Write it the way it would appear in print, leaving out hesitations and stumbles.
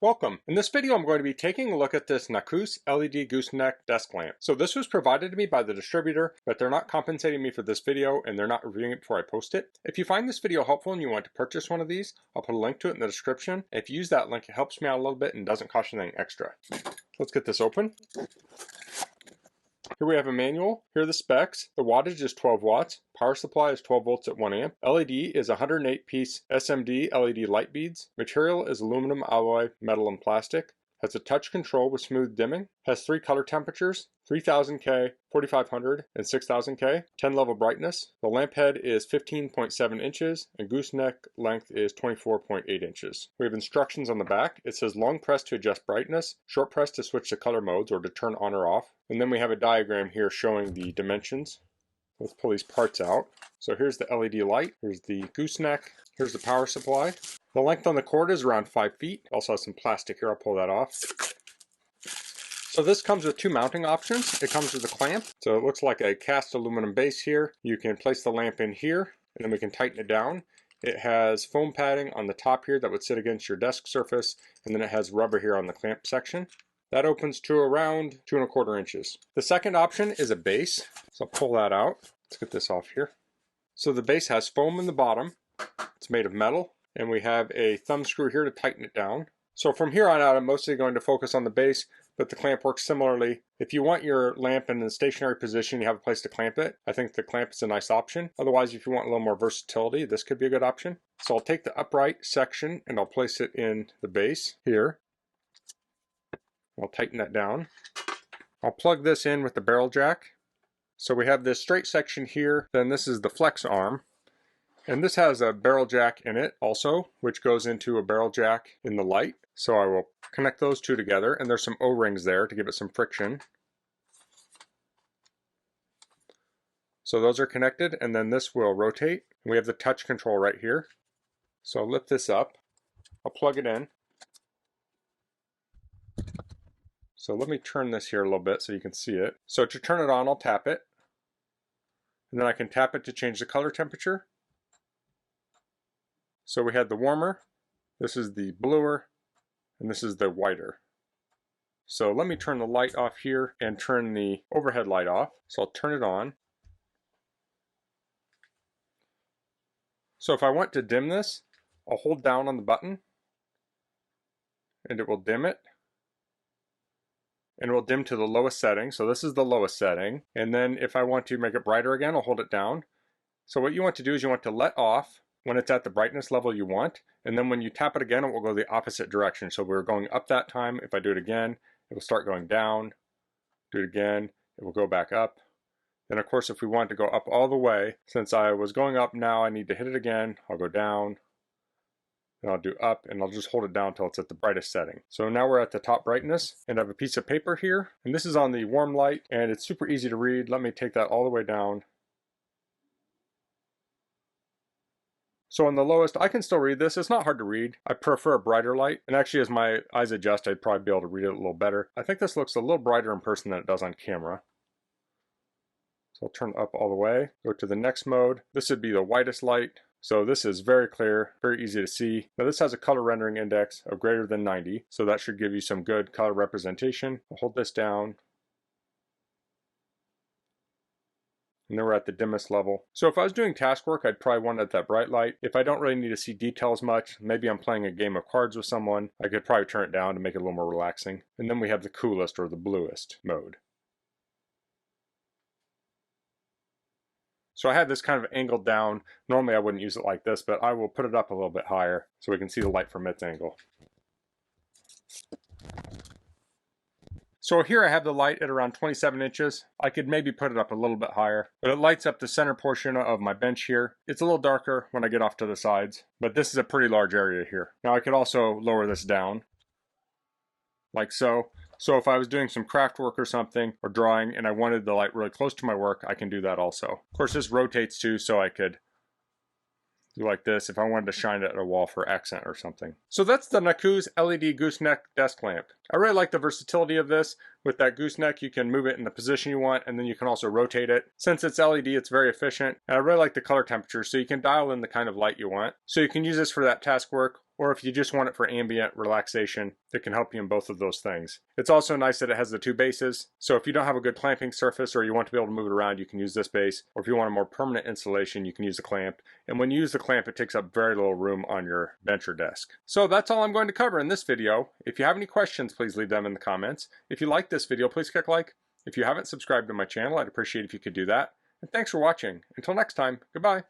Welcome. In this video I'm going to be taking a look at this NAKOOS LED Gooseneck desk lamp. So this was provided to me by the distributor, but they're not compensating me for this video and they're not reviewing it before I post it. If you find this video helpful and you want to purchase one of these, I'll put a link to it in the description. If you use that link, it helps me out a little bit and doesn't cost you anything extra. Let's get this open. Here we have a manual. Here are the specs. The wattage is 12 watts. Power supply is 12 volts at 1 amp. LED is 108 piece SMD LED light beads. Material is aluminum alloy, metal, and plastic. Has a touch control with smooth dimming. Has 3 color temperatures, 3000K, 4500, and 6000K. 10 level brightness. The lamp head is 15.7 inches and gooseneck length is 24.8 inches. We have instructions on the back. It says long press to adjust brightness, short press to switch to color modes or to turn on or off. And then we have a diagram here showing the dimensions. Let's pull these parts out. So here's the LED light, here's the gooseneck, here's the power supply. The length on the cord is around 5 feet. Also has some plastic here, I'll pull that off. So this comes with 2 mounting options. It comes with a clamp. So it looks like a cast aluminum base here. You can place the lamp in here and then we can tighten it down. It has foam padding on the top here that would sit against your desk surface, and then it has rubber here on the clamp section. That opens to around 2 1/4 inches. The second option is a base. So I'll pull that out. Let's get this off here. So the base has foam in the bottom. It's made of metal. And we have a thumb screw here to tighten it down. So from here on out, I'm mostly going to focus on the base, but the clamp works similarly. If you want your lamp in a stationary position, you have a place to clamp it. I think the clamp is a nice option. Otherwise, if you want a little more versatility, this could be a good option. So I'll take the upright section and I'll place it in the base here. I'll tighten that down. I'll plug this in with the barrel jack. So we have this straight section here, then this is the flex arm. And this has a barrel jack in it also, which goes into a barrel jack in the light. So I will connect those two together, and there's some O-rings there to give it some friction. So those are connected, and then this will rotate. We have the touch control right here. So I'll lift this up. I'll plug it in. So let me turn this here a little bit so you can see it. So to turn it on, I'll tap it. And then I can tap it to change the color temperature. So we had the warmer, this is the bluer, and this is the whiter. So let me turn the light off here and turn the overhead light off. So I'll turn it on. So if I want to dim this, I'll hold down on the button and it will dim it. And it will dim to the lowest setting. So this is the lowest setting. And then if I want to make it brighter again, I'll hold it down. So what you want to do is you want to let off when it's at the brightness level you want, and then when you tap it again, it will go the opposite direction. So we're going up that time. If I do it again, it will start going down. Do it again, it will go back up. Then of course, if we want to go up all the way, since I was going up now, I need to hit it again. I'll go down, then I'll do up, and I'll just hold it down until it's at the brightest setting. So now we're at the top brightness, and I have a piece of paper here, and this is on the warm light, and it's super easy to read. Let me take that all the way down. So on the lowest, I can still read this. It's not hard to read. I prefer a brighter light. And actually, as my eyes adjust, I'd probably be able to read it a little better. I think this looks a little brighter in person than it does on camera. So I'll turn it up all the way. Go to the next mode. This would be the whitest light. So this is very clear, very easy to see. Now this has a color rendering index of greater than 90. So that should give you some good color representation. I'll hold this down. And then we're at the dimmest level. So if I was doing task work, I'd probably want it at that bright light. If I don't really need to see details much, maybe I'm playing a game of cards with someone, I could probably turn it down to make it a little more relaxing. And then we have the coolest or the bluest mode. So I have this kind of angled down. Normally I wouldn't use it like this, but I will put it up a little bit higher so we can see the light from its angle. So here I have the light at around 27 inches. I could maybe put it up a little bit higher, but it lights up the center portion of my bench here. It's a little darker when I get off to the sides, but this is a pretty large area here. Now I could also lower this down, like so. So if I was doing some craft work or something, or drawing, and I wanted the light really close to my work, I can do that also. Of course, this rotates too, so I could do like this if I wanted to shine it at a wall for accent or something. So that's the NAKOOS LED Gooseneck desk lamp. I really like the versatility of this. With that gooseneck, you can move it in the position you want, and then you can also rotate it. Since it's LED, it's very efficient. And I really like the color temperature, so you can dial in the kind of light you want. So you can use this for that task work, or if you just want it for ambient relaxation, it can help you in both of those things. It's also nice that it has the two bases, so if you don't have a good clamping surface or you want to be able to move it around, you can use this base, or if you want a more permanent installation, you can use the clamp. And when you use the clamp, it takes up very little room on your bench or desk. So that's all I'm going to cover in this video. If you have any questions, please leave them in the comments. If you like this video, please click like. If you haven't subscribed to my channel, I'd appreciate if you could do that. And thanks for watching. Until next time, goodbye.